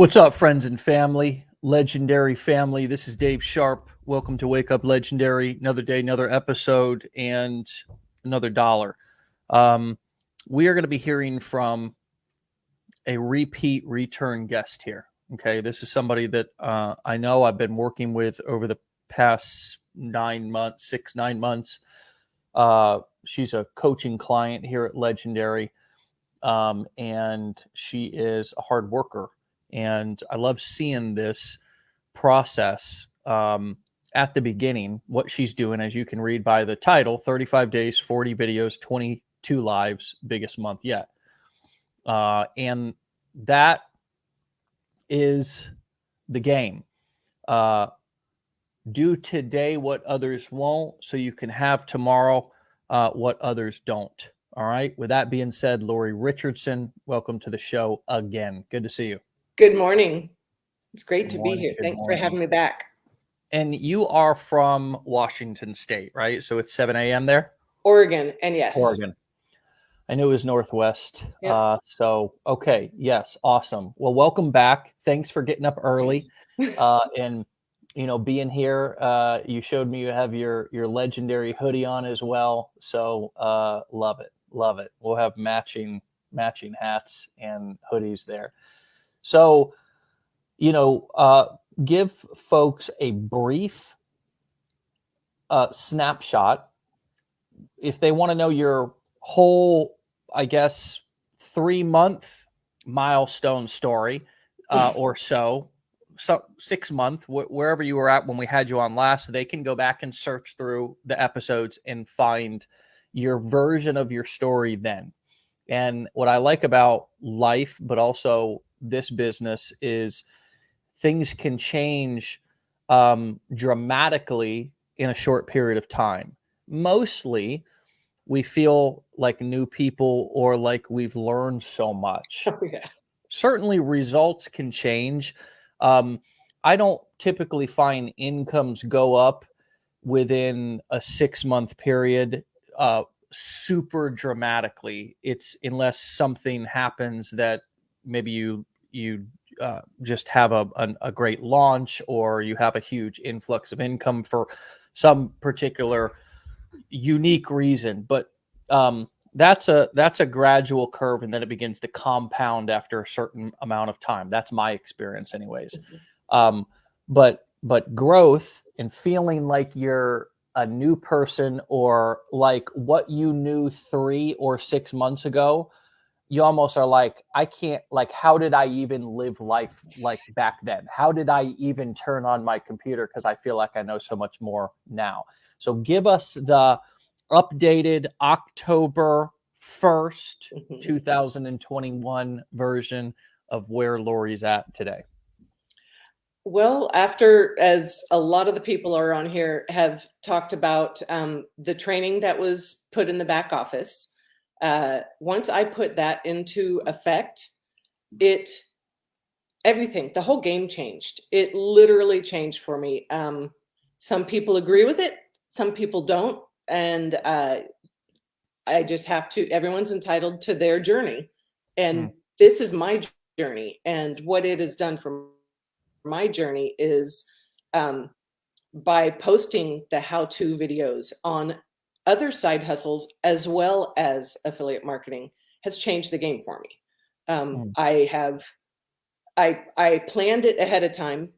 What's up, friends and family? Legendary family. This is Dave Sharpe. Welcome to Wake Up Legendary. Another day, another episode, and another dollar. We are going to be hearing from a repeat return guest here. Okay, this is somebody that I know I've been working with over the past 9 months, 9 months. She's a coaching client here at Legendary, and she is a hard worker. And I love seeing this process at the beginning, what she's doing, as you can read by the title: 35 days, 40 videos, 22 lives, biggest month yet. And that is the game. Do today what others won't, so you can have tomorrow what others don't. All right. With that being said, Lori Richardson, welcome to the show again. Good to see you. Good morning. It's great Good to be morning. here. Good Thanks for morning. having me back. And you are from Washington State, right? So it's 7 a.m. there? Oregon, and yes. Oregon. I knew it was Northwest. Yep. Okay. Yes. Awesome. Well, welcome back. Thanks for getting up early and, being here. You showed me you have your legendary hoodie on as well. So love it. Love it. We'll have matching hats and hoodies there. So, give folks a brief snapshot if they want to know your whole, I guess, 3-month milestone story or so 6 month, wherever you were at when we had you on last. They can go back and search through the episodes and find your version of your story then. And what I like about life, but also this business, is things can change dramatically in a short period of time. Mostly, we feel like new people or like we've learned so much. Oh, yeah. Certainly, results can change. I don't typically find incomes go up within a 6-month period super dramatically. It's unless something happens that maybe you just have a great launch, or you have a huge influx of income for some particular unique reason. But that's a gradual curve, and then it begins to compound after a certain amount of time. That's my experience, anyways. But growth and feeling like you're a new person, or like what you knew 3 or 6 months ago, you almost are like, I can't, like, how did I even live life like back then? How did I even turn on my computer? Because I feel like I know so much more now. So give us the updated October 1st, 2021 version of where Lori's at today. Well, after, as a lot of the people are on here have talked about, the training that was put in the back office, once I put that into effect, everything, the whole game changed. It literally changed for me. Some people agree with it, some people don't. And I just have to, everyone's entitled to their journey. And this is my journey. And what it has done for my journey is by posting the how-to videos on other side hustles as well as affiliate marketing has changed the game for me. I planned it ahead of time.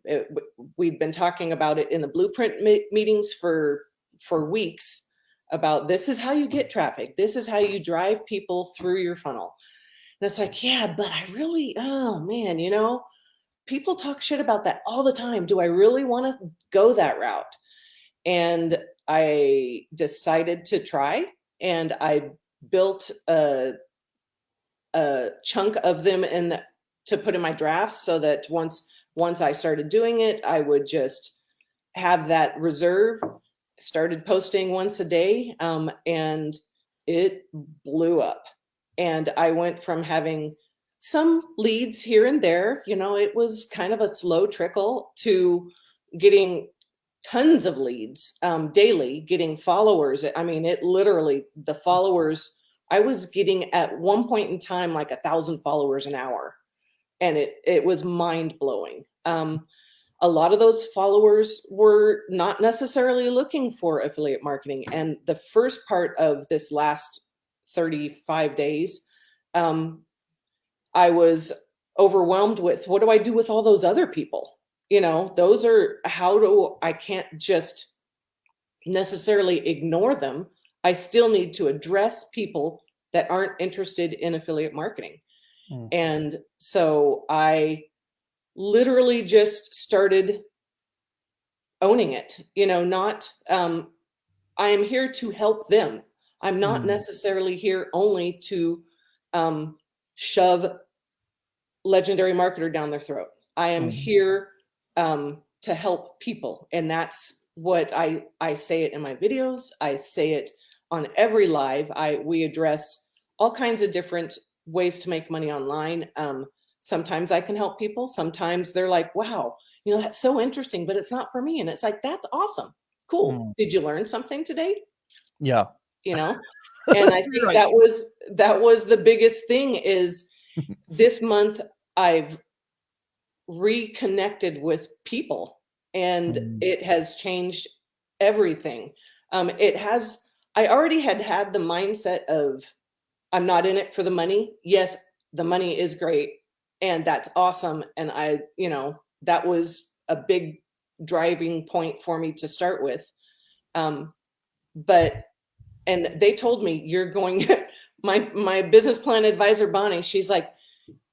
We'd been talking about it in the blueprint meetings for weeks, about this is how you get traffic. This is how you drive people through your funnel. And it's like, yeah, but I really, oh man, people talk shit about that all the time. Do I really want to go that route? And I decided to try, and I built a chunk of them to put in my drafts, so that once I started doing it, I would just have that reserve. Started posting once a day, and it blew up. And I went from having some leads here and there, it was kind of a slow trickle, to getting tons of leads daily, getting followers. I mean, it literally, the followers, I was getting at one point in time like 1,000 followers an hour. and it was mind blowing. A lot of those followers were not necessarily looking for affiliate marketing. And the first part of this last 35 days, I was overwhelmed with, what do I do with all those other people? Those are, I can't just necessarily ignore them. I still need to address people that aren't interested in affiliate marketing. And so I literally just started owning it, not, I am here to help them. I'm not necessarily here only to shove legendary marketer down their throat. I am here to help people. And that's what I say it in my videos. I say it on every live. We address all kinds of different ways to make money online. Sometimes I can help people. Sometimes they're like, wow, that's so interesting, but it's not for me. And it's like, that's awesome. Cool. Did you learn something today? Yeah. And I think right. that was the biggest thing is this month I've reconnected with people, and it has changed everything. I already had the mindset of, I'm not in it for the money. Yes, the money is great and that's awesome. And that was a big driving point for me to start with. But they told me, you're going, my business plan advisor, Bonnie, she's like,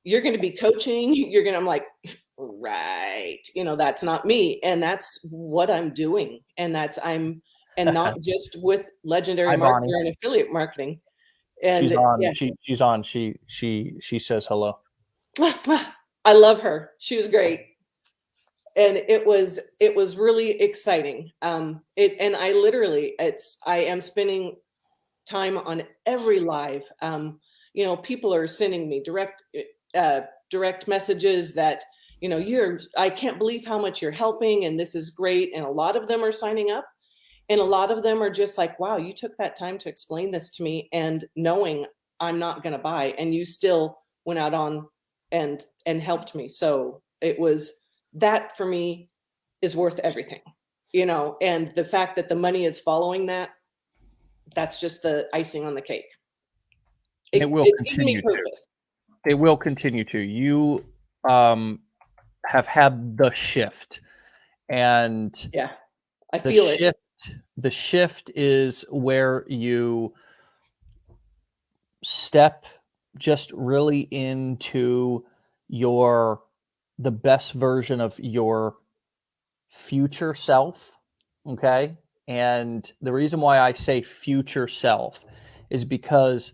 you're going to be coaching. I'm like, right. That's not me. And that's what I'm doing. And and not just with legendary marketer and affiliate marketing. And she's on. Yeah. She's on. She says hello. I love her. She was great. And it was really exciting. And I am spending time on every live. People are sending me direct messages that, I can't believe how much you're helping and this is great. And a lot of them are signing up, and a lot of them are just like, wow, you took that time to explain this to me, and knowing I'm not going to buy, and you still went out on and helped me. So that for me is worth everything, and the fact that the money is following that's just the icing on the cake. It will continue to. It will continue to. You have had the shift, and yeah, I feel it. The shift is where you step just really into the best version of your future self. Okay. And the reason why I say future self is because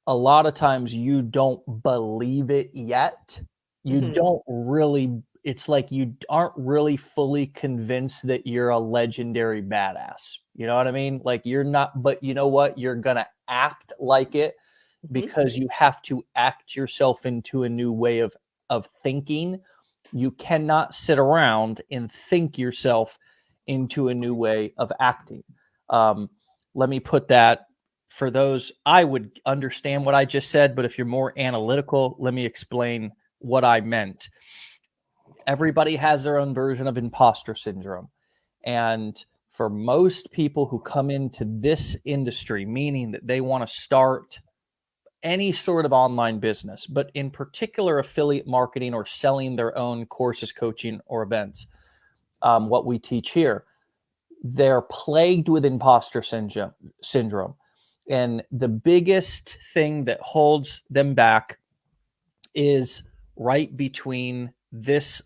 a lot of times you don't believe it yet. You don't really, it's like you aren't really fully convinced that you're a legendary badass. You know what I mean? Like you're not, but you know what? You're going to act like it because you have to act yourself into a new way of thinking. You cannot sit around and think yourself into a new way of acting. Let me put that for those, I would understand what I just said, but if you're more analytical, let me explain what I meant. Everybody has their own version of imposter syndrome. And for most people who come into this industry, meaning that they want to start any sort of online business, but in particular affiliate marketing or selling their own courses, coaching, or events, what we teach here, they're plagued with imposter syndrome. And the biggest thing that holds them back is right between it's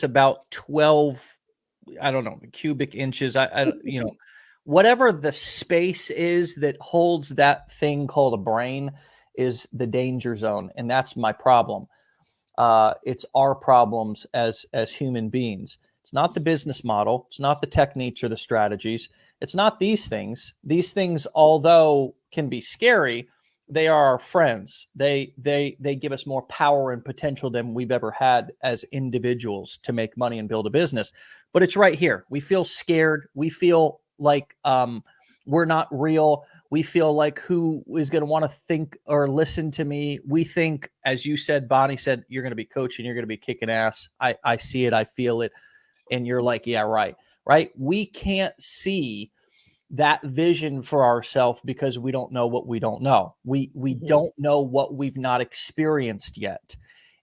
about 12, I don't know, cubic inches. Whatever the space is that holds that thing called a brain is the danger zone. And that's my problem. It's our problems as human beings. It's not the business model. It's not the techniques or the strategies. It's not these things. These things, although can be scary, they are our friends. They give us more power and potential than we've ever had as individuals to make money and build a business. But it's right here. We feel scared. We feel like we're not real. We feel like who is going to want to think or listen to me. We think, as you said, Bonnie said, you're going to be coaching, you're going to be kicking ass. I see it, I feel it. And you're like, yeah, right. Right. We can't see that vision for ourselves because we don't know what we don't know. We don't know what we've not experienced yet.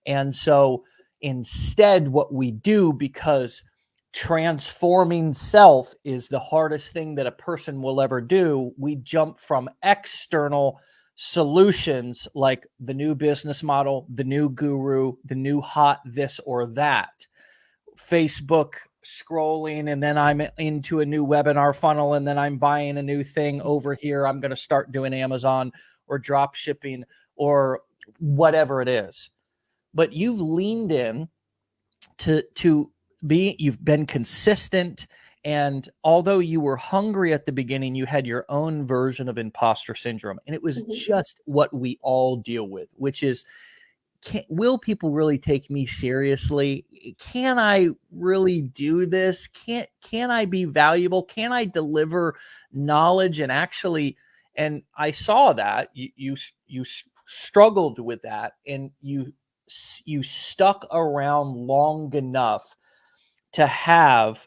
And so instead, what we do, because transforming self is the hardest thing that a person will ever do, we jump from external solutions like the new business model, the new guru, the new hot this or that, Facebook scrolling, and then I'm into a new webinar funnel, and then I'm buying a new thing over here. I'm going to start doing Amazon or drop shipping or whatever it is. But you've leaned in to be, you've been consistent. And although you were hungry at the beginning, you had your own version of imposter syndrome. And it was just what we all deal with, which is, will people really take me seriously? Can I really do this? Can I be valuable? Can I deliver knowledge? And actually, and I saw that you struggled with that, and you stuck around long enough to have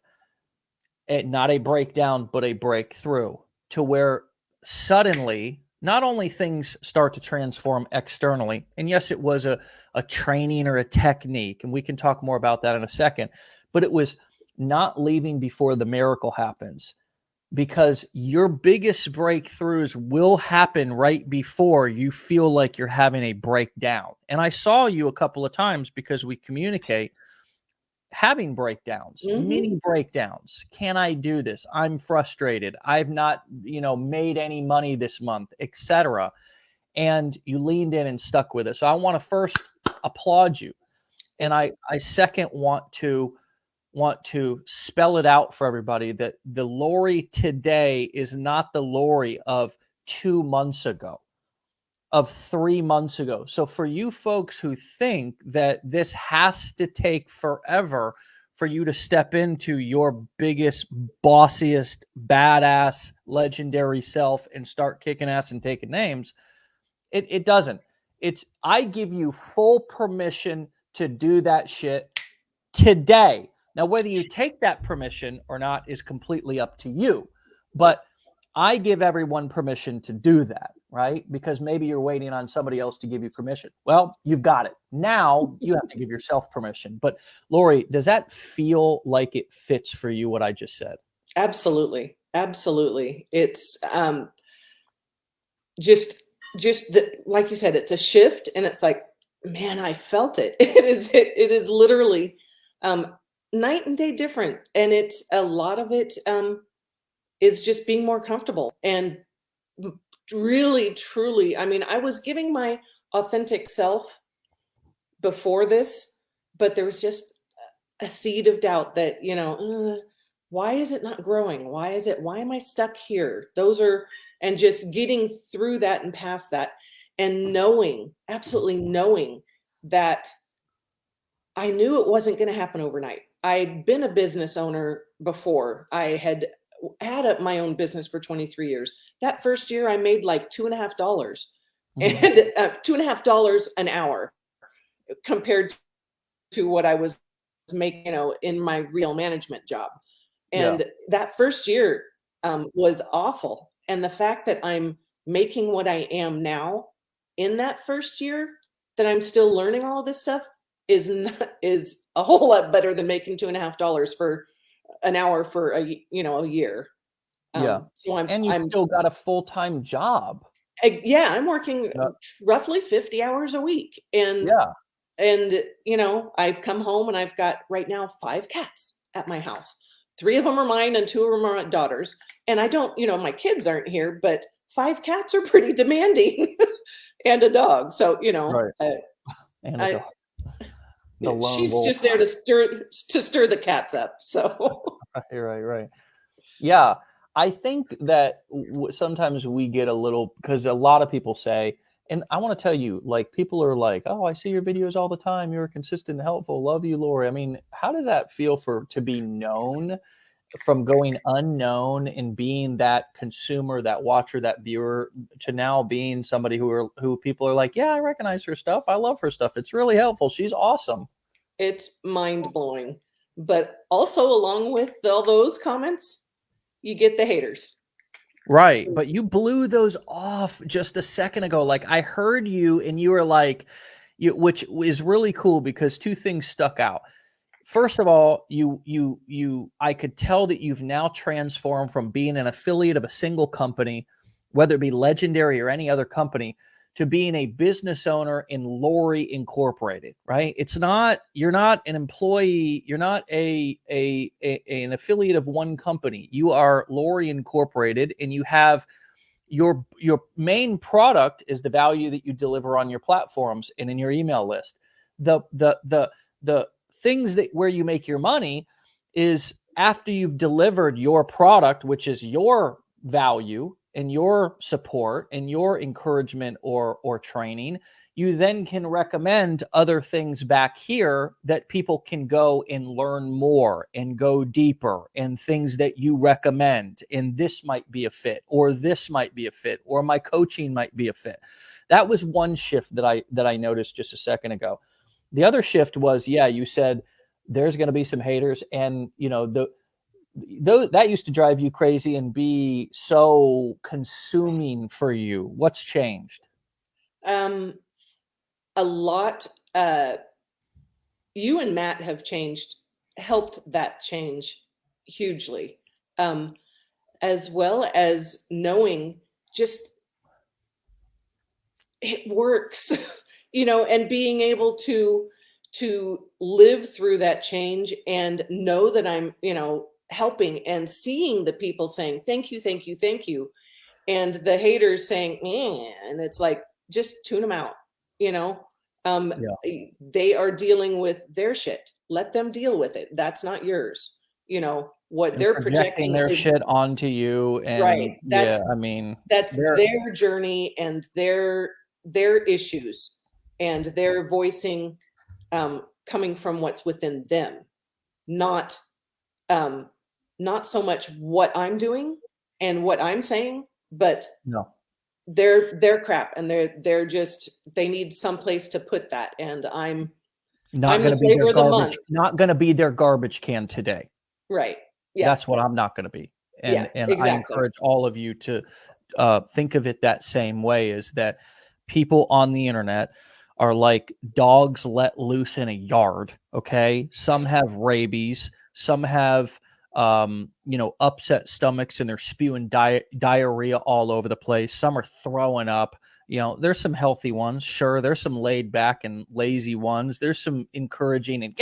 not a breakdown, but a breakthrough, to where suddenly not only things start to transform externally, and yes, it was a training or a technique, and we can talk more about that in a second, but it was not leaving before the miracle happens, because your biggest breakthroughs will happen right before you feel like you're having a breakdown. And I saw you a couple of times, because we communicate, having breakdowns, mini breakdowns. Can I do this? I'm frustrated. I've not, made any money this month, etc. And you leaned in and stuck with it. So I want to first applaud you. And I second want to spell it out for everybody that the Lori today is not the Lori of 2 months ago, of 3 months ago. So for you folks who think that this has to take forever for you to step into your biggest, bossiest, badass, legendary self and start kicking ass and taking names, it doesn't. I give you full permission to do that shit today. Now, whether you take that permission or not is completely up to you. But I give everyone permission to do that, right? Because maybe you're waiting on somebody else to give you permission. Well, you've got it. Now you have to give yourself permission. But Lori, does that feel like it fits for you, what I just said? Absolutely. Absolutely. It's just like you said, it's a shift, and it's like, man, I felt it. It is literally night and day different. And it's a lot of it is just being more comfortable and really, truly, I mean, I was giving my authentic self before this, but there was just a seed of doubt that, why is it not growing? Why am I stuck here? And just getting through that and past that, and absolutely knowing that I knew it wasn't going to happen overnight. I'd been a business owner before. I had my own business for 23 years. That first year I made like $2.50 and $2.50 an hour compared to what I was making, in my real management job. And that first year was awful. And the fact that I'm making what I am now in that first year, that I'm still learning all of this stuff, is a whole lot better than making $2.50 for an hour for a year. So I'm still got a full-time job. I'm working roughly 50 hours a week. And I come home and I've got right now 5 cats at my house. 3 of them are mine and 2 of them are my daughters. And I don't, my kids aren't here, but 5 cats are pretty demanding. And a dog. So, and a dog. She's just there to stir the cats up. So right. Yeah, I think that sometimes we get a little, because a lot of people say, and I want to tell you, like, people are like, "Oh, I see your videos all the time. You're consistent and helpful. Love you, Lori." I mean, how does that feel to be known from going unknown and being that consumer, that watcher, that viewer, to now being somebody who people are like, yeah, I recognize her stuff. I love her stuff. It's really helpful. She's awesome. It's mind blowing. But also, along with all those comments, you get the haters. Right. But you blew those off just a second ago. Like I heard you and you were like, which is really cool because two things stuck out. First of all, I could tell that you've now transformed from being an affiliate of a single company, whether it be Legendary or any other company, to being a business owner in Lori Incorporated, right? It's not, you're not an employee, you're not an affiliate of one company. You are Lori Incorporated, and you have your main product is the value that you deliver on your platforms and in your email list. The things that where you make your money is after you've delivered your product, which is your value and your support and your encouragement or training, you then can recommend other things back here that people can go and learn more and go deeper, and things that you recommend. And this might be a fit, or this might be a fit, or my coaching might be a fit. That was one shift that I noticed just a second ago. The other shift was, yeah, you said there's going to be some haters, and that used to drive you crazy and be so consuming for you. What's changed? A lot. You and Matt have helped that change hugely, as well as knowing just it works, and being able to live through that change and know that I'm, helping, and seeing the people saying thank you, thank you, thank you, and the haters saying, and it's like, just tune them out. They are dealing with their shit. Let them deal with it. That's not yours. What And they're projecting projecting their is shit onto you. And right. yeah, I mean, That's their journey and their issues, and their voicing, coming from what's within them, not um, not so much what I'm doing and what I'm saying, but no, their crap, and they need some place to put that, and I'm not going the to be their flavor of the month. garbage, not going to be their garbage can today. Right. Yeah. That's what I'm not going to be. Yeah, And I exactly. encourage all of you to think of it that same way, is that people on the internet are like dogs let loose in a yard. Okay. Some have rabies, some have, upset stomachs and they're spewing diarrhea all over the place. Some are throwing up. There's some healthy ones. Sure. There's some laid back and lazy ones. There's some encouraging and,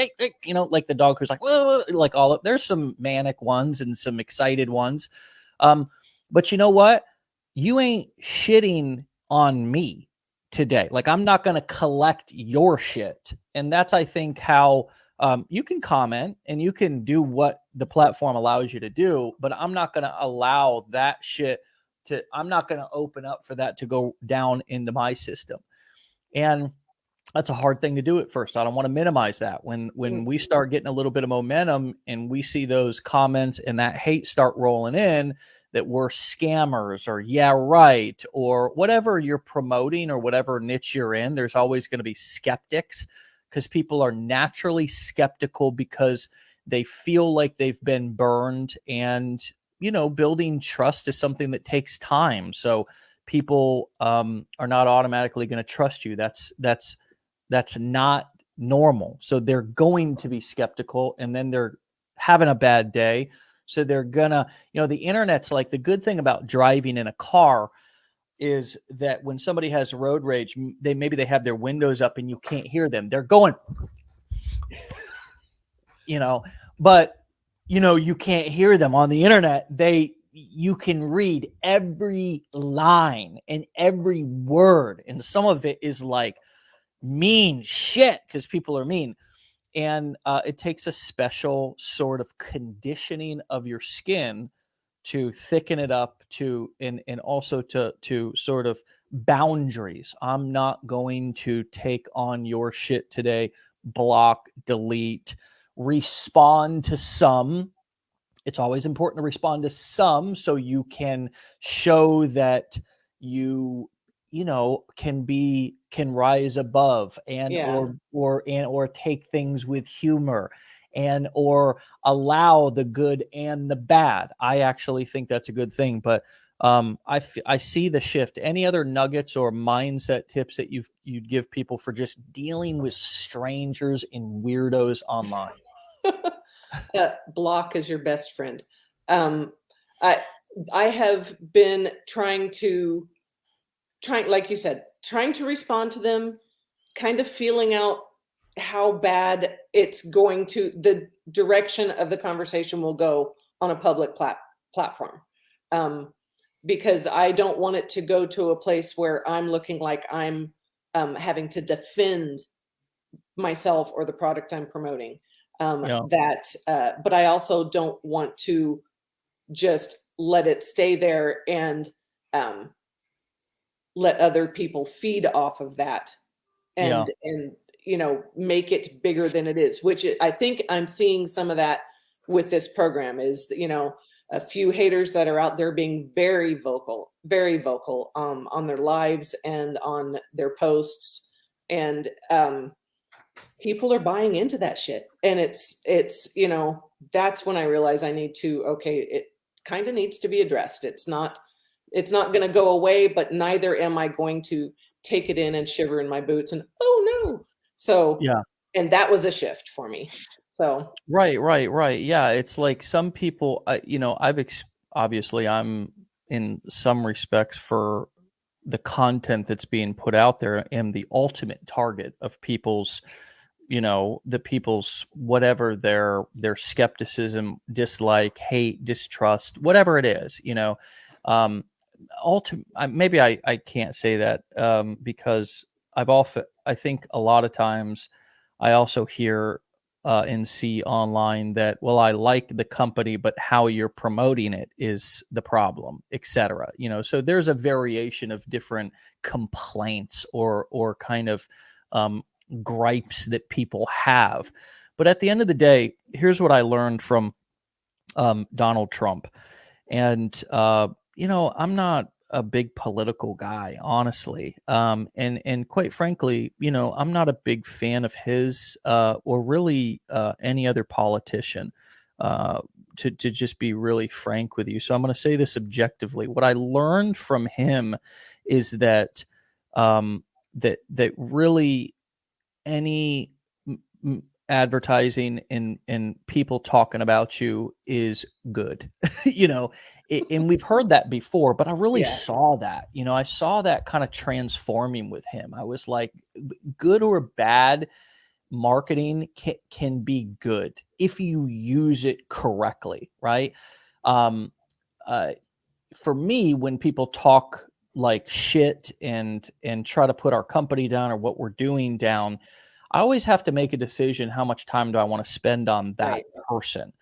like the dog who's like, whoa, like all of, there's some manic ones and some excited ones. But you know what? You ain't shitting on me today. Like, I'm not going to collect your shit. And that's, I think, how you can comment and you can do what the platform allows you to do, but I'm not going to allow that shit I'm not going to open up for that to go down into my system. And that's a hard thing to do at first. I don't want to minimize that. When we start getting a little bit of momentum and we see those comments and that hate start rolling in, that we're scammers or yeah, right, or whatever you're promoting or whatever niche you're in, there's always going to be skeptics, because people are naturally skeptical because they feel like they've been burned. And, building trust is something that takes time. So people are not automatically going to trust you. That's not normal. So they're going to be skeptical, and then they're having a bad day. So they're gonna, the internet's like, the good thing about driving in a car is that when somebody has road rage, maybe they have their windows up and you can't hear them. They're going, but you can't hear them. On the internet, you can read every line and every word, and some of it is like mean shit because people are mean. And it takes a special sort of conditioning of your skin to thicken it up, and also to sort of boundaries. I'm not going to take on your shit today. Block, delete, respond to some, It's always important to respond to some so you can show that you can rise above and Yeah. or take things with humor and or allow the good and the bad. I actually think that's a good thing, but I see the shift. Any other nuggets or mindset tips that you'd give people for just dealing with strangers and weirdos online? Block is your best friend. Um, I I have been trying, like you said, trying to respond to them, kind of feeling out how bad it's going to the direction of the conversation will go on a public platform. Um, because I don't want it to go to a place where I'm looking like I'm having to defend myself or the product I'm promoting. Yeah. But I also don't want to just let it stay there and um, let other people feed off of that Yeah. and make it bigger than it is, which I think I'm seeing some of that with this program is, a few haters that are out there being very vocal on their lives and on their posts. And people are buying into that shit. And that's when I realize I need to, okay, it kind of needs to be addressed. It's not going to go away, but neither am I going to take it in and shiver in my boots and, oh no. So, Yeah. and that was a shift for me. So, Right, right, right. Yeah, it's like some people, obviously I'm in some respects for the content that's being put out there am the ultimate target of people's whatever their skepticism, dislike, hate, distrust, whatever it is, um maybe I can't say that because I think a lot of times I also hear and see online that, well, I like the company, but how you're promoting it is the problem, etc. So there's a variation of different complaints or kind of gripes that people have. But at the end of the day, here's what I learned from Donald Trump. And I'm not a big political guy, honestly. And quite frankly, I'm not a big fan of his or really any other politician. To just be really frank with you, so I'm going to say this objectively. What I learned from him is that that really any advertising and people talking about you is good. you know and we've heard that before, but I really yeah, saw that. I saw that kind of transforming with him. I was like, good or bad marketing can be good if you use it correctly, right? um uh, for me, when people talk like shit and try to put our company down or what we're doing down, I always have to make a decision: how much time do I want to spend on that right. person?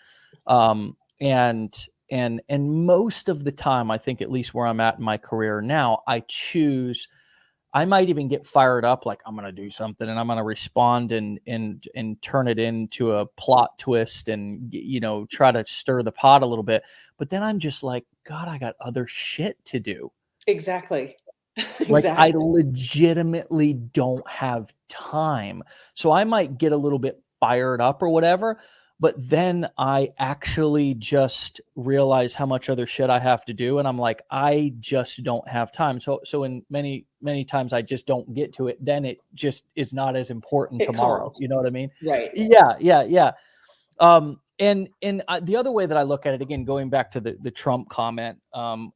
And most of the time, I think, at least where I'm at in my career now, I might even get fired up, like I'm going to do something and I'm going to respond and turn it into a plot twist and try to stir the pot a little bit. But then I'm just like, God, I got other shit to do. Exactly. Like, I Exactly. legitimately don't have time. So I might get a little bit fired up or whatever, but then I actually just realize how much other shit I have to do, and I'm like, I just don't have time. So in many times I just don't get to it. Then it just is not as important It tomorrow. calms. You know what I mean? Right. Yeah, yeah, yeah. And the other way that I look at it, again, going back to the Trump comment,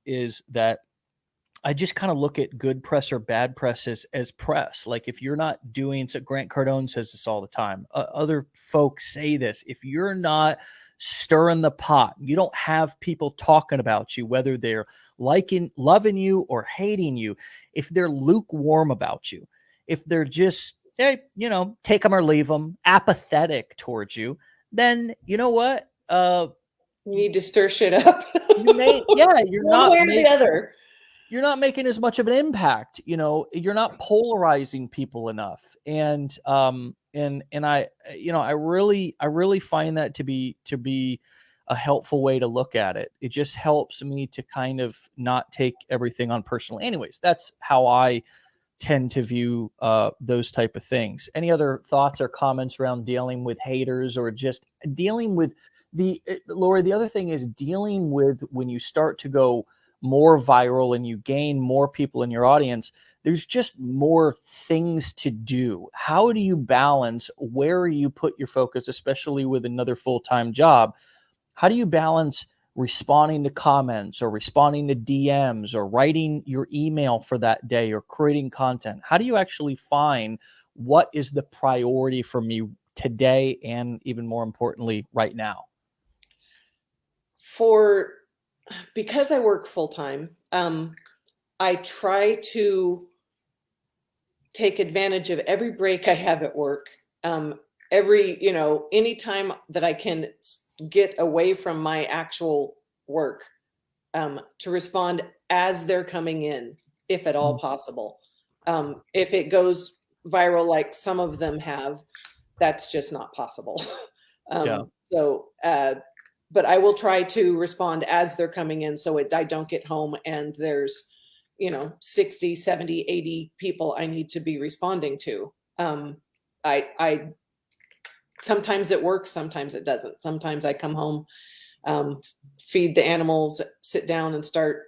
is that I just kind of look at good press or bad press as press. Like, if you're not doing, so Grant Cardone says this all the time. Other folks say this. If you're not stirring the pot, you don't have people talking about you, whether they're loving you or hating you. If they're lukewarm about you, if they're just, hey, take them or leave them, apathetic towards you, then you know what? You need to stir shit up. Yeah, One way or the other. you're not making as much of an impact. You're not polarizing people enough. And I really find that to be a helpful way to look at it. It just helps me to kind of not take everything on personally. Anyways, that's how I tend to view those type of things. Any other thoughts or comments around dealing with haters, or just dealing with Lori, the other thing is dealing with when you start to go more viral and you gain more people in your audience, there's just more things to do. How do you balance where you put your focus, especially with another full-time job? How do you balance responding to comments or responding to DMs or writing your email for that day or creating content? How do you actually find what is the priority for me today and, even more importantly, right now? Because I work full time, I try to take advantage of every break I have at work. Anytime that I can get away from my actual work, to respond as they're coming in, if at all possible. If it goes viral, like some of them have, that's just not possible. Yeah. But I will try to respond as they're coming in, so I don't get home and there's 60, 70, 80 people I need to be responding to. I sometimes it works, sometimes it doesn't. Sometimes I come home, feed the animals, sit down and start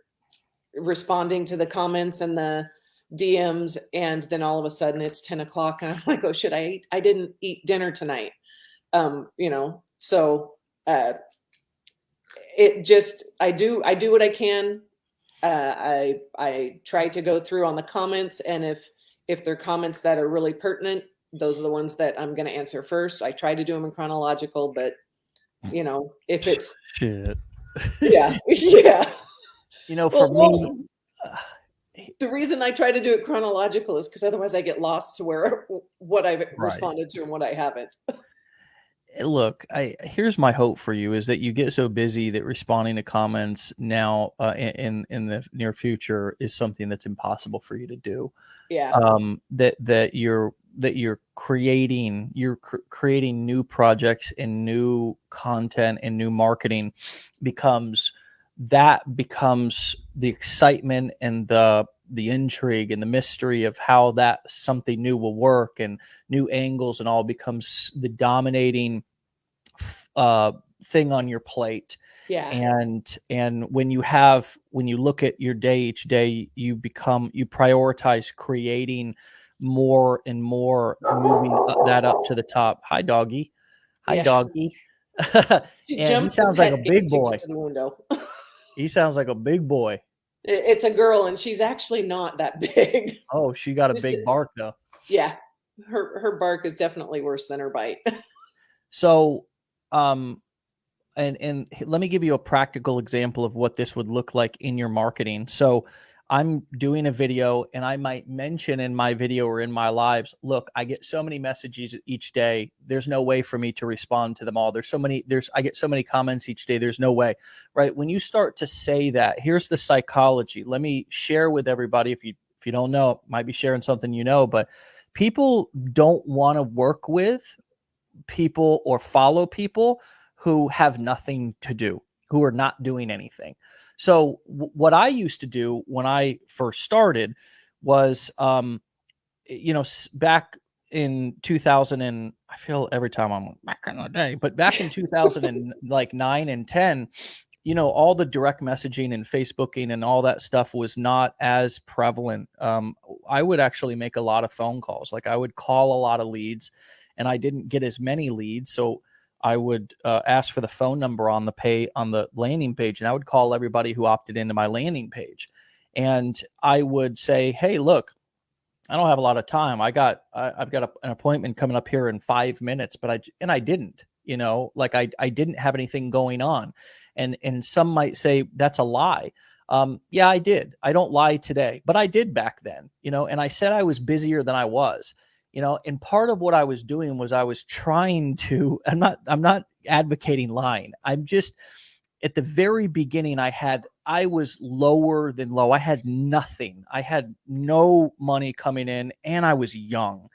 responding to the comments and the DMs, and then all of a sudden it's 10 o'clock and I'm like, oh, should I eat? I didn't eat dinner tonight. It just, I do what I can. I try to go through on the comments, and if they're comments that are really pertinent, those are the ones that I'm going to answer first. I try to do them in chronological, but if it's shit, yeah. For me, the reason I try to do it chronological is because otherwise I get lost to what I've responded to and what I haven't. Look, here's my hope for you, is that you get so busy that responding to comments now in the near future is something that's impossible for you to do. Yeah. That you're creating new projects and new content and new marketing becomes the excitement and the intrigue and the mystery of how that something new will work, and new angles and all becomes the dominating thing on your plate. Yeah. And when you look at your day each day, you prioritize creating more and more, moving that up to the top. Hi, doggy. Hi, doggy. And he sounds like a big boy. He sounds like a big boy. It's a girl, and she's actually not that big. Oh, she got a big bark though. Yeah, her bark is definitely worse than her bite. So, and let me give you a practical example of what this would look like in your marketing. So I'm doing a video, and I might mention in my video or in my lives, look, I get so many messages each day. There's no way for me to respond to them all. I get so many comments each day. There's no way, right? When you start to say that, here's the psychology. Let me share with everybody. If you don't know, might be sharing something, but people don't want to work with people or follow people who have nothing to do, who are not doing anything. So what I used to do when I first started was, back in 2000, and I feel every time I'm back in the day, but back in 2009 and 10, all the direct messaging and Facebooking and all that stuff was not as prevalent. I would actually make a lot of phone calls. Like, I would call a lot of leads, and I didn't get as many leads. So I would ask for the phone number on the landing page, and I would call everybody who opted into my landing page. And I would say, hey, look, I don't have a lot of time. I've got an appointment coming up here in 5 minutes, but I didn't, I didn't have anything going on. And some might say that's a lie. Yeah, I did. I don't lie today, but I did back then, and I said I was busier than I was. And part of what I was doing was I was trying to, I'm not advocating lying. I'm just, at the very beginning, I was lower than low. I had nothing. I had no money coming in, and I was young,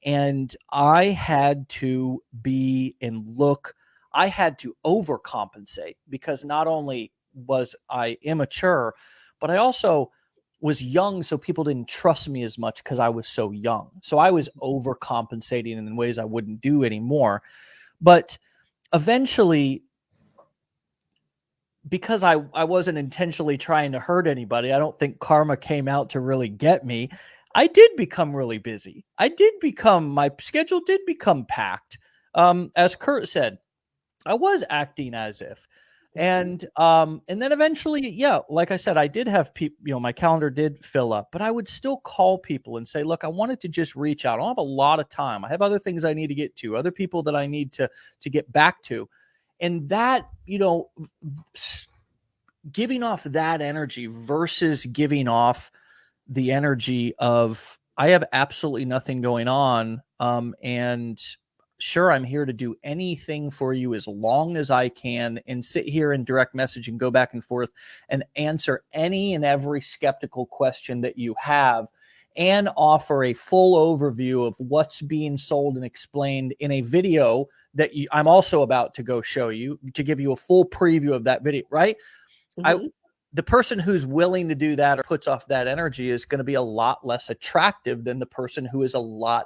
and I had to be and look I had to overcompensate because not only was I immature, but I also was young, so people didn't trust me as much because I was so young. So I was overcompensating in ways I wouldn't do anymore. But eventually, because I wasn't intentionally trying to hurt anybody, I don't think karma came out to really get me. I did become really busy. My schedule did become packed. As Kurt said, I was acting as if. And then eventually, yeah, like I said, I did have people, my calendar did fill up, but I would still call people and say, look, I wanted to just reach out. I don't have a lot of time. I have other things I need to get to, other people that I need to get back to. And that, giving off that energy versus giving off the energy of I have absolutely nothing going on. And sure, I'm here to do anything for you as long as I can and sit here and direct message and go back and forth and answer any and every skeptical question that you have and offer a full overview of what's being sold and explained in a video that I'm also about to go show you to give you a full preview of that video, right? The person who's willing to do that or puts off that energy is going to be a lot less attractive than the person who is a lot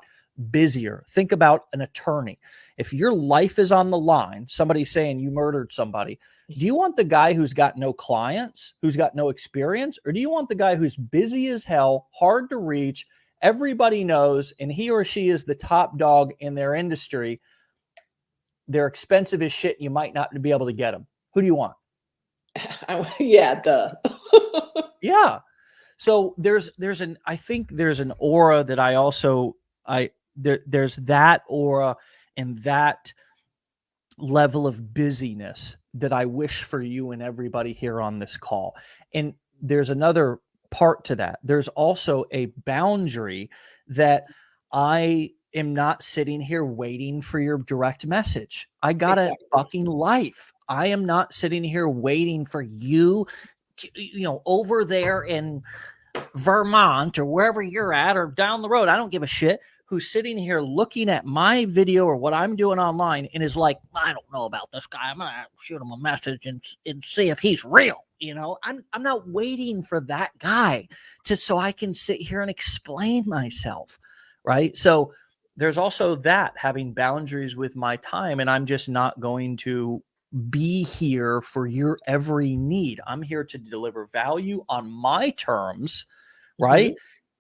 busier. Think about an attorney. If your life is on the line, somebody's saying you murdered somebody, do you want the guy who's got no clients, who's got no experience, or do you want the guy who's busy as hell, hard to reach, everybody knows, and he or she is the top dog in their industry? They're expensive as shit, and you might not be able to get them. Who do you want? Yeah, duh. Yeah. So I think there's an aura that there's that aura and that level of busyness that I wish for you and everybody here on this call. And there's another part to that. There's also a boundary that I am not sitting here waiting for your direct message. I got a fucking life. I am not sitting here waiting for you, over there in Vermont or wherever you're at or down the road. I don't give a shit who's sitting here looking at my video or what I'm doing online and is like, I don't know about this guy. I'm going to shoot him a message and see if he's real. I'm not waiting for that guy so I can sit here and explain myself. Right. So there's also that, having boundaries with my time, and I'm just not going to be here for your every need. I'm here to deliver value on my terms, right?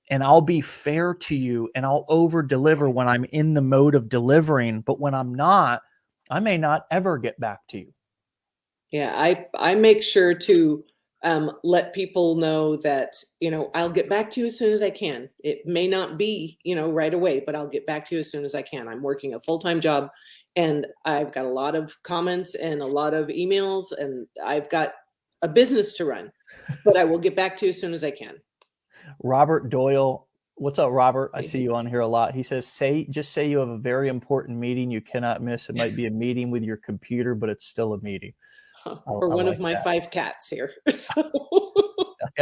And I'll be fair to you and I'll over deliver when I'm in the mode of delivering. But when I'm not, I may not ever get back to you. Yeah, I make sure to let people know that, I'll get back to you as soon as I can. It may not be, right away, but I'll get back to you as soon as I can. I'm working a full-time job and I've got a lot of comments and a lot of emails and I've got a business to run, but I will get back to you as soon as I can. Robert Doyle. What's up, Robert? I see you on here a lot. He says, just say you have a very important meeting you cannot miss. It might be a meeting with your computer, but it's still a meeting. Or one of my 5 cats here. So. I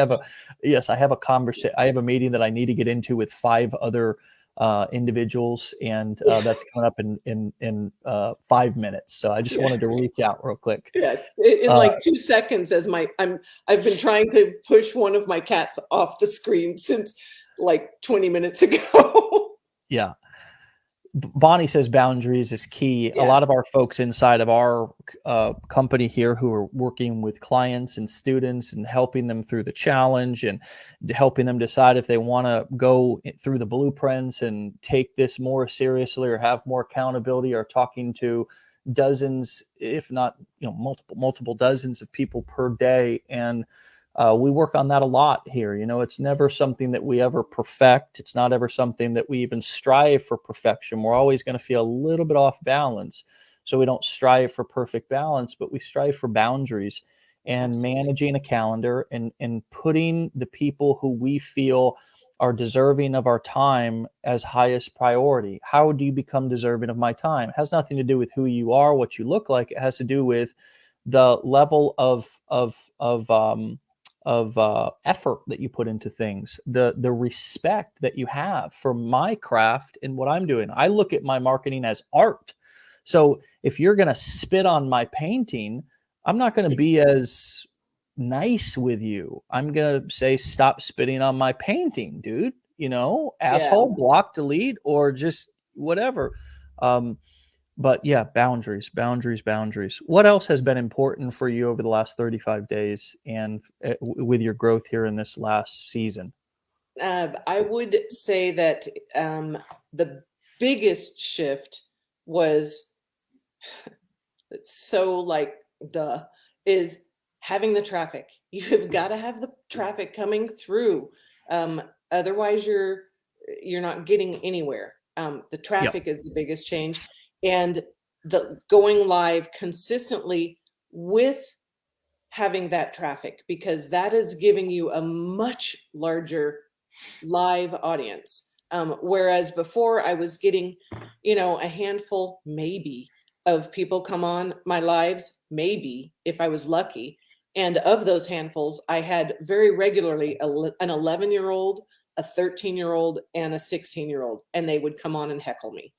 have a conversation. I have a meeting that I need to get into with 5 other individuals, and that's coming up in 5 minutes. So I just wanted to reach out real quick. Yeah, in like 2 seconds, I've been trying to push one of my cats off the screen since like 20 minutes ago. Yeah. Bonnie says boundaries is key. Yeah. A lot of our folks inside of our company here who are working with clients and students and helping them through the challenge and helping them decide if they want to go through the blueprints and take this more seriously or have more accountability, or talking to dozens, if not multiple dozens of people per day. And we work on that a lot here. It's never something that we ever perfect. It's not ever something that we even strive for perfection. We're always going to feel a little bit off balance. So we don't strive for perfect balance, but we strive for boundaries and managing a calendar and putting the people who we feel are deserving of our time as highest priority. How do you become deserving of my time? It has nothing to do with who you are, what you look like. It has to do with the level of effort that you put into things, the respect that you have for my craft and what I'm doing. I look at my marketing as art. So if you're going to spit on my painting, I'm not going to be as nice with you. I'm going to say, stop spitting on my painting, dude, asshole, block, delete, or just whatever. But yeah, boundaries. What else has been important for you over the last 35 days and with your growth here in this last season? I would say that the biggest shift was, it's so like, duh, is having the traffic. You've got to have the traffic coming through. Otherwise you're not getting anywhere. The traffic is the biggest change, and the going live consistently with having that traffic, because that is giving you a much larger live audience. Whereas before I was getting, a handful maybe of people come on my lives, maybe if I was lucky. And of those handfuls, I had very regularly an 11-year-old, a 13-year-old, and a 16-year-old, and they would come on and heckle me.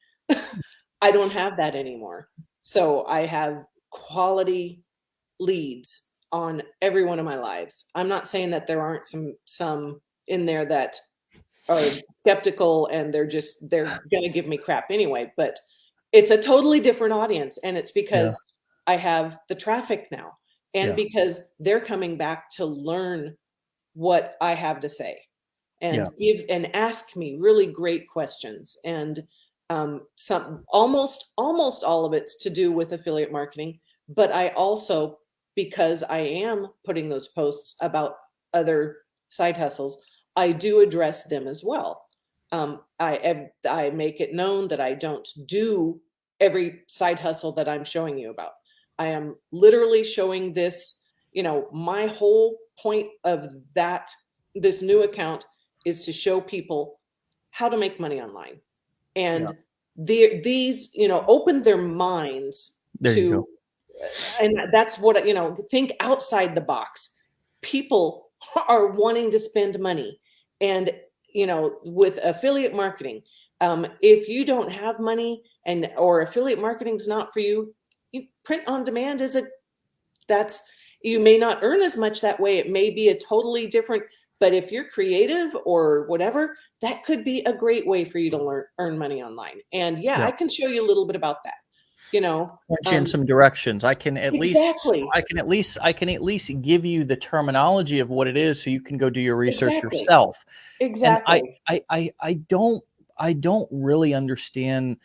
I don't have that anymore. So I have quality leads on every one of my lives. I'm not saying that there aren't some in there that are skeptical and they're going to give me crap anyway, but it's a totally different audience. And it's because I have the traffic now, and because they're coming back to learn what I have to say and give and ask me really great questions. And some almost all of it's to do with affiliate marketing, but I also, because I am putting those posts about other side hustles, I do address them as well. I make it known that I don't do every side hustle that I'm showing you about. I am literally showing this, my whole point of this new account is to show people how to make money online. And these, open their minds to, and that's what, think outside the box. People are wanting to spend money. And, with affiliate marketing, if you don't have money or affiliate marketing is not for you, print on demand you may not earn as much that way. It may be a totally different, but if you're creative or whatever, that could be a great way for you to earn money online. And I can show you a little bit about that. Point you in some directions. I can at least give you the terminology of what it is, so you can go do your research yourself. Exactly. And I don't really understand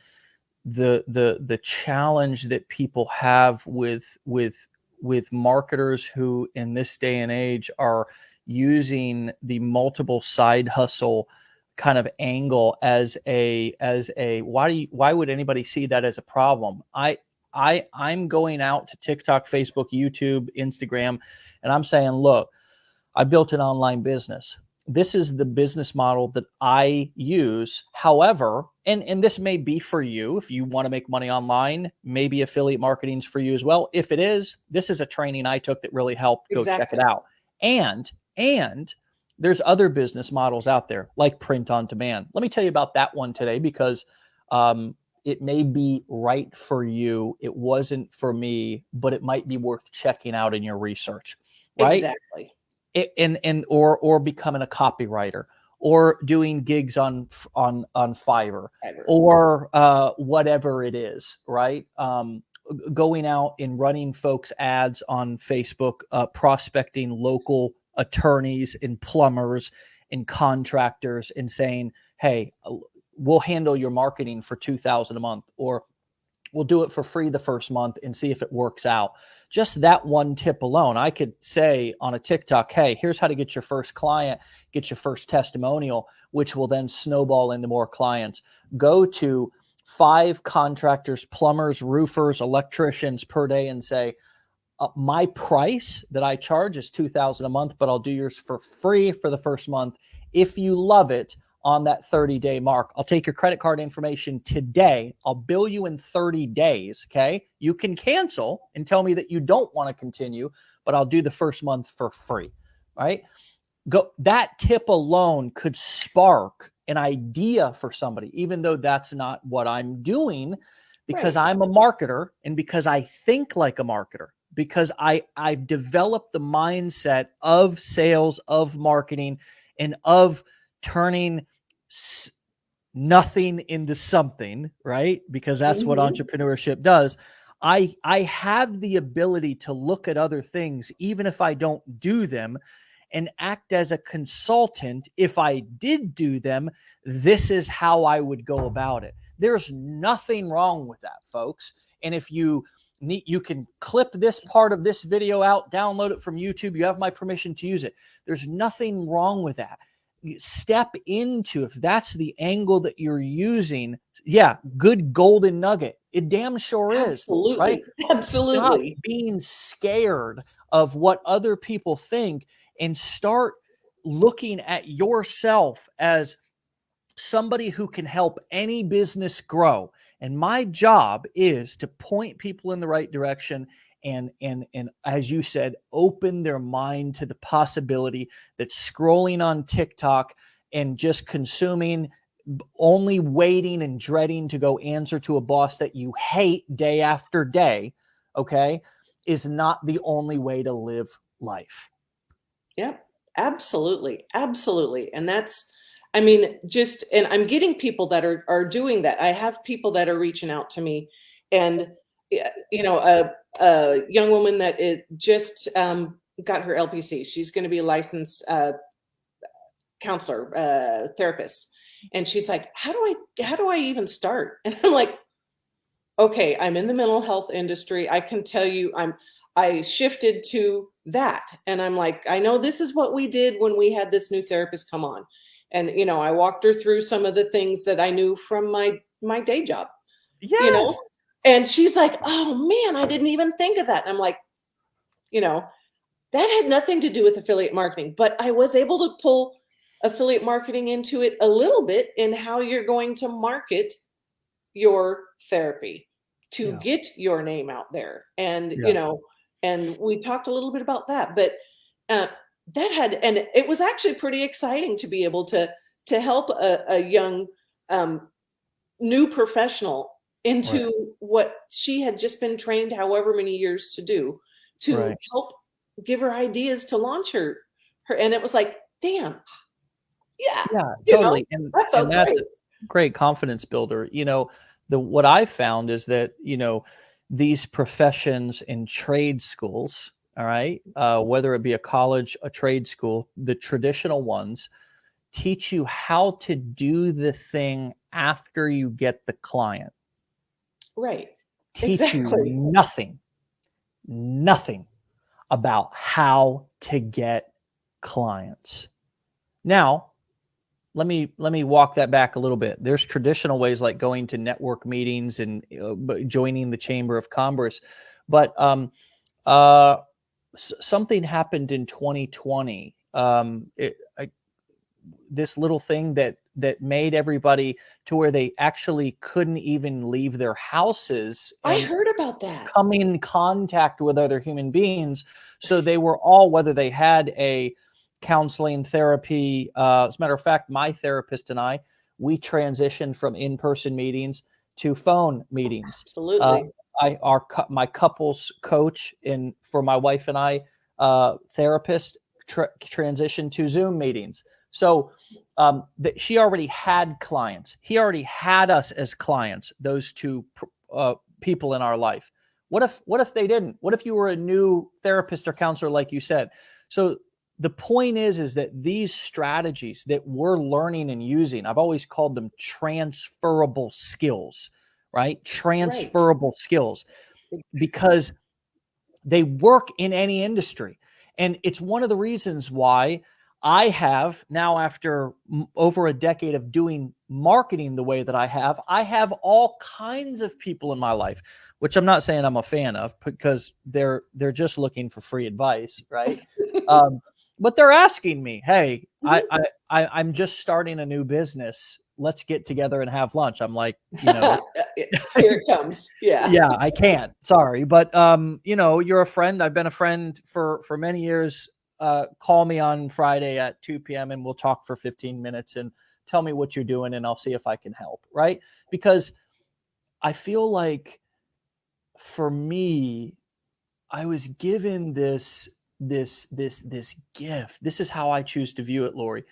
the challenge that people have with marketers who in this day and age are using the multiple side hustle kind of angle as a why would anybody see that as a problem? I'm going out to TikTok, Facebook, YouTube, Instagram, and I'm saying, look, I built an online business. This is the business model that I use. However, and this may be for you if you want to make money online, maybe affiliate marketing is for you as well. If it is, this is a training I took that really helped. Go check it out. And there's other business models out there like print on demand. Let me tell you about that one today, because it may be right for you. It wasn't for me, but it might be worth checking out in your research, right? Exactly. Or becoming a copywriter, or doing gigs on Fiverr, or whatever it is, right? Going out and running folks ads on Facebook, prospecting local attorneys and plumbers and contractors and saying, hey, we'll handle your marketing for $2,000 a month, or we'll do it for free the first month and see if it works out. Just that one tip alone, I could say on a TikTok, hey, here's how to get your first client, get your first testimonial, which will then snowball into more clients. Go to 5 contractors, plumbers, roofers, electricians per day and say, my price that I charge is $2,000 a month, but I'll do yours for free for the first month. If you love it, on that 30-day mark, I'll take your credit card information today. I'll bill you in 30 days. Okay. You can cancel and tell me that you don't want to continue, but I'll do the first month for free. Right. That tip alone could spark an idea for somebody, even though that's not what I'm doing, because Right. I'm a marketer and because I think like a marketer, because I've developed the mindset of sales, of marketing, and of turning nothing into something, right? Because that's what Mhm. entrepreneurship does. I have the ability to look at other things, even if I don't do them, and act as a consultant. If I did do them, this is how I would go about it. There's nothing wrong with that, folks. And if you need, you can clip this part of this video out, download it from YouTube. You have my permission to use it. There's nothing wrong with that. Step into, if that's the angle that you're using, yeah, good golden nugget. It damn sure is, right? Absolutely. Stop Absolutely. being scared of what other people think and start looking at yourself as somebody who can help any business grow. And my job is to point people in the right direction and as you said, open their mind to the possibility that scrolling on TikTok and just consuming, only waiting and dreading to go answer to a boss that you hate day after day, okay, is not the only way to live life. Yep. Absolutely. Absolutely. And that's, I mean, just, and I'm getting people that are doing that. I have people that are reaching out to me, and you know, a young woman that it just got her LPC. She's going to be a licensed counselor, therapist. And she's like, how do I even start? And I'm like, okay, I'm in the mental health industry. I can tell you I shifted to that. And I'm like, I know this is what we did when we had this new therapist come on. And you know, I walked her through some of the things that I knew from my day job, you Yes. know? And she's like, "Oh man, I didn't even think of that." And I'm like, you know, that had nothing to do with affiliate marketing, but I was able to pull affiliate marketing into it a little bit in how you're going to market your therapy to Yeah. get your name out there. And, you Yeah. know, and we talked a little bit about that, but uh, that had, and it was actually pretty exciting to be able to help a young new professional Right. into what she had just been trained however many years to do, to Right. help give her ideas to launch her. And it was like, damn, yeah, Yeah, you know, totally. And that and felt that's a great. great confidence builder. The what I found is that, these professions in trade schools, all right, whether it be a college, a trade school, the traditional ones teach you how to do the thing after you get the client. Right. Teach you Exactly. nothing about how to get clients. Now, let me walk that back a little bit. There's traditional ways like going to network meetings and joining the Chamber of Commerce, but uh, something happened in 2020. This little thing that made everybody to where they actually couldn't even leave their houses I and heard about that. come in contact with other human beings. So they were all, whether they had a counseling therapy. As a matter of fact, my therapist and I, we transitioned from in-person meetings to phone meetings. Uh, Absolutely. my couples coach and for my wife and I, therapist transitioned to Zoom meetings. So that she already had clients. He already had us as clients. Those two people in our life. What if they didn't? What if you were a new therapist or counselor, like you said? So the point is that these strategies that we're learning and using, I've always called them transferable skills, right? Right. Transferable skills, because they work in any industry. And it's one of the reasons why I have now, after over a decade of doing marketing the way that I have all kinds of people in my life, which I'm not saying I'm a fan of, because they're just looking for free advice, right? Um, but they're asking me, "Hey, Mhm. I'm just starting a new business. Let's get together and have lunch." I'm like, Here it comes. Yeah. yeah, I can't. Sorry, but you're a friend. I've been a friend for many years. Call me on Friday at 2 p.m. and we'll talk for 15 minutes and tell me what you're doing and I'll see if I can help. Right? Because I feel like for me, I was given this gift. This is how I choose to view it, Lori.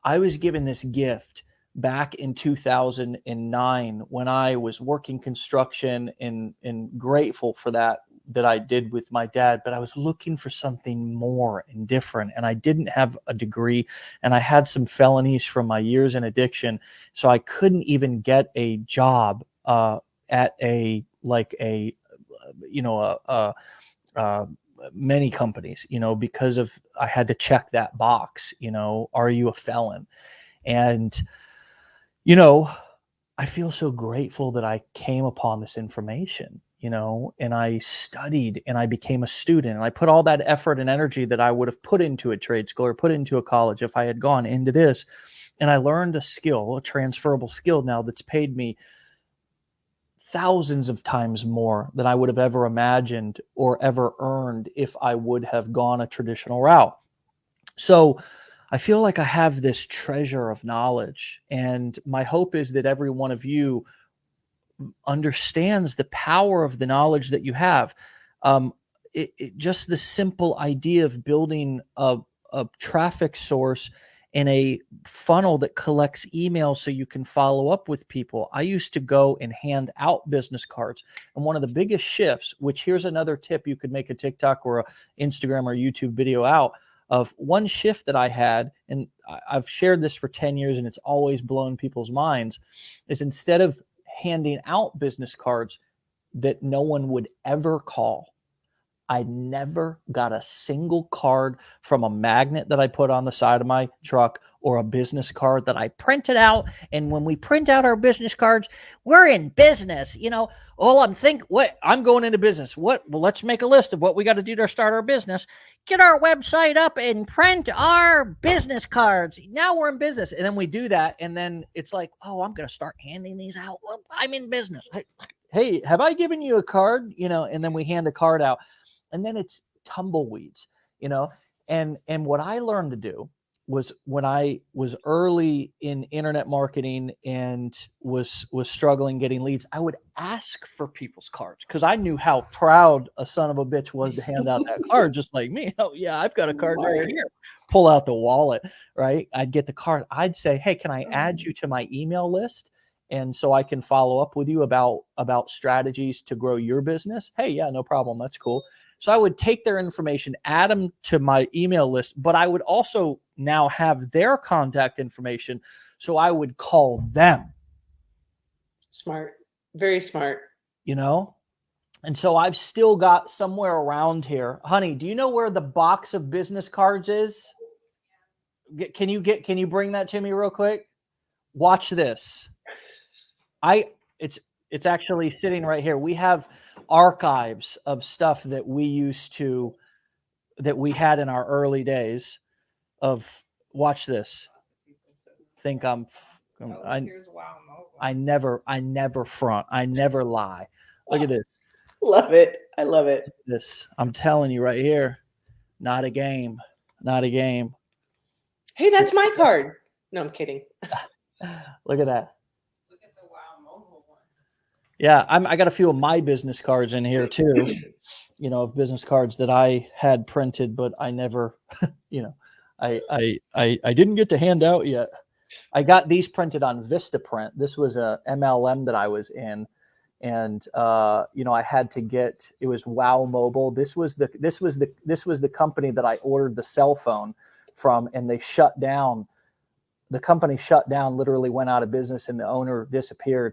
I was given this gift back in 2009 when I was working construction, and grateful for that I did with my dad, but I was looking for something more and different, and I didn't have a degree, and I had some felonies from my years in addiction, so I couldn't even get a job at a like a you know a many companies, because of I had to check that box, are you a felon? And, you know, I feel so grateful that I came upon this information, and I studied and I became a student, and I put all that effort and energy that I would have put into a trade school or put into a college if I had gone into this. And I learned a skill, a transferable skill now that's paid me thousands of times more than I would have ever imagined or ever earned if I would have gone a traditional route. So I feel like I have this treasure of knowledge, and my hope is that every one of you understands the power of the knowledge that you have. Um, just the simple idea of building a traffic source in a funnel that collects emails so you can follow up with people. I used to go and hand out business cards. And one of the biggest shifts, which here's another tip you could make a TikTok or a Instagram or YouTube video out of, one shift that I had, and I've shared this for 10 years and it's always blown people's minds, is instead of handing out business cards that no one would ever call, I never got a single card from a magnet that I put on the side of my truck or a business card that I printed out. And when we print out our business cards, we're in business. I'm going into business. What? Well, let's make a list of what we got to do to start our business. Get our website up and print our business cards. Now we're in business. And then we do that. And then it's like, oh, I'm going to start handing these out. Well, I'm in business. Hey, have I given you a card? And then we hand a card out. And then it's tumbleweeds, and what I learned to do was, when I was early in internet marketing and was struggling getting leads, I would ask for people's cards because I knew how proud a son of a bitch was to hand out that card, just like me. Oh yeah, I've got a card right here. Pull out the wallet, right? I'd get the card. I'd say, hey, can I add you to my email list? And so I can follow up with you about strategies to grow your business. Hey, yeah, no problem. That's cool. So I would take their information, add them to my email list, but I would also now have their contact information. So I would call them. Smart. Very smart. And so I've still got somewhere around here. Honey, do you know where the box of business cards is? Can you bring that to me real quick? Watch this. It's actually sitting right here. We have archives of stuff that we had in our early days of, watch this. I never front. I never lie. Look at this. Love it. I love it. This, I'm telling you right here, not a game. Not a game. Hey, that's my card. No, I'm kidding. Look at that. Yeah, I got a few of my business cards in here too, of business cards that I had printed, but I never, I didn't get to hand out yet. I got these printed on Vistaprint. This was a MLM that I was in, and I had to get. It was Wow Mobile. This was the company that I ordered the cell phone from, and they shut down. The company shut down. Literally went out of business, and the owner disappeared.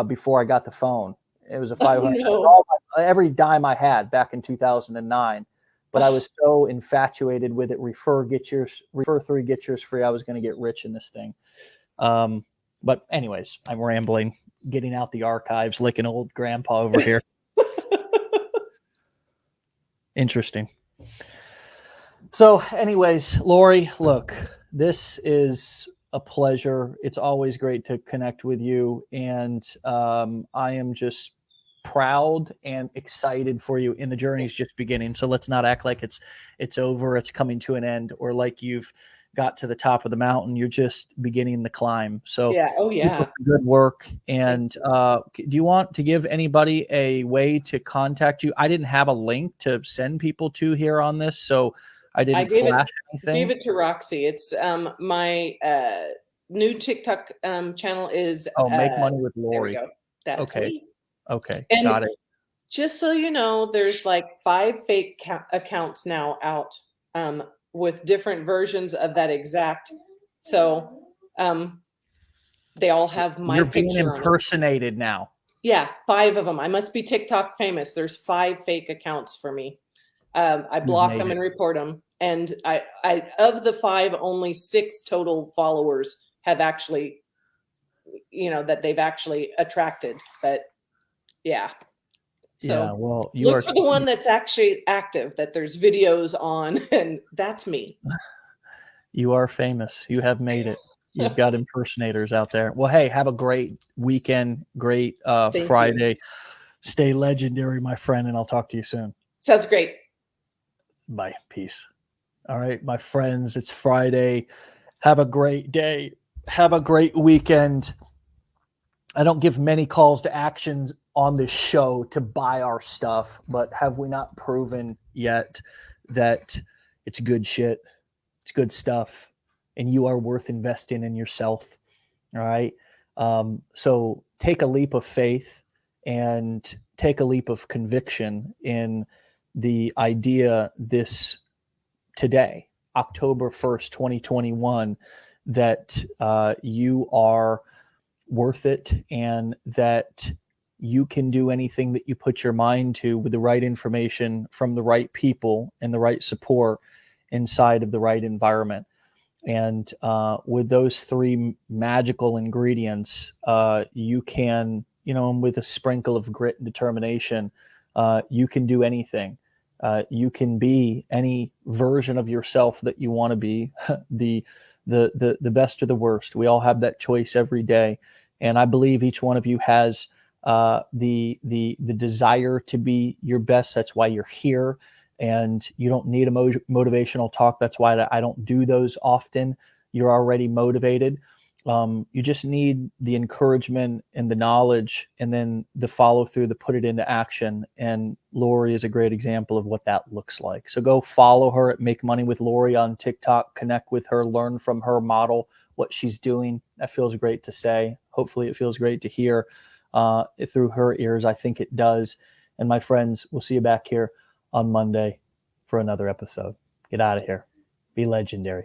Before I got the phone. It was a $500. No. Every dime I had back in 2009, but I was so infatuated with it. Refer 3, get yours free. I was going to get rich in this thing. But anyways, I'm rambling, getting out the archives, like an old grandpa over here. Interesting. So anyways, Lori, look, this is a pleasure. It's always great to connect with you. And I am just proud and excited for you. And the journey is just beginning. So let's not act like it's over, it's coming to an end, or like you've got to the top of the mountain. You're just beginning the climb. So Yeah. Oh, keep yeah. up the good work. And do you want to give anybody a way to contact you? I didn't have a link to send people to here on this, so I didn't flash anything. Gave it to Roxy. It's my new TikTok channel is Make money with there we Lori. go. That's Okay. me. Okay. And Got it. just so you know, there's like 5 fake accounts now out with different versions of that exact. So they all have my You're picture being on them. impersonated now. Yeah, 5 of them. I must be TikTok famous. There's 5 fake accounts for me. I block them and report them. And I of the 5, only 6 total followers have actually, that they've actually attracted. But yeah. So Yeah, well, look for the one that's actually active, that there's videos on, and that's me. You are famous. You have made it. You've got impersonators out there. Well, hey, have a great weekend, great Friday. You. Stay legendary, my friend, and I'll talk to you soon. Sounds great. Bye. Peace. All right, my friends, it's Friday. Have a great day. Have a great weekend. I don't give many calls to actions on this show to buy our stuff, but have we not proven yet that it's good shit? It's good stuff, and you are worth investing in yourself. All right. So take a leap of faith and take a leap of conviction in the idea this today, October 1st, 2021, that you are worth it and that you can do anything that you put your mind to with the right information from the right people and the right support inside of the right environment. And with those 3 magical ingredients, you can, and with a sprinkle of grit and determination, you can do anything. You can be any version of yourself that you want to be, the best or the worst. We all have that choice every day, and I believe each one of you has the desire to be your best. That's why you're here. And you don't need a motivational talk. That's why I don't do those often. You're already motivated. You just need the encouragement and the knowledge, and then the follow through to put it into action. And Lori is a great example of what that looks like. So go follow her at Make Money with Lori on TikTok. Connect with her. Learn from her. Model what she's doing. That feels great to say. Hopefully it feels great to hear through her ears. I think it does. And my friends, we'll see you back here on Monday for another episode. Get out of here. Be legendary.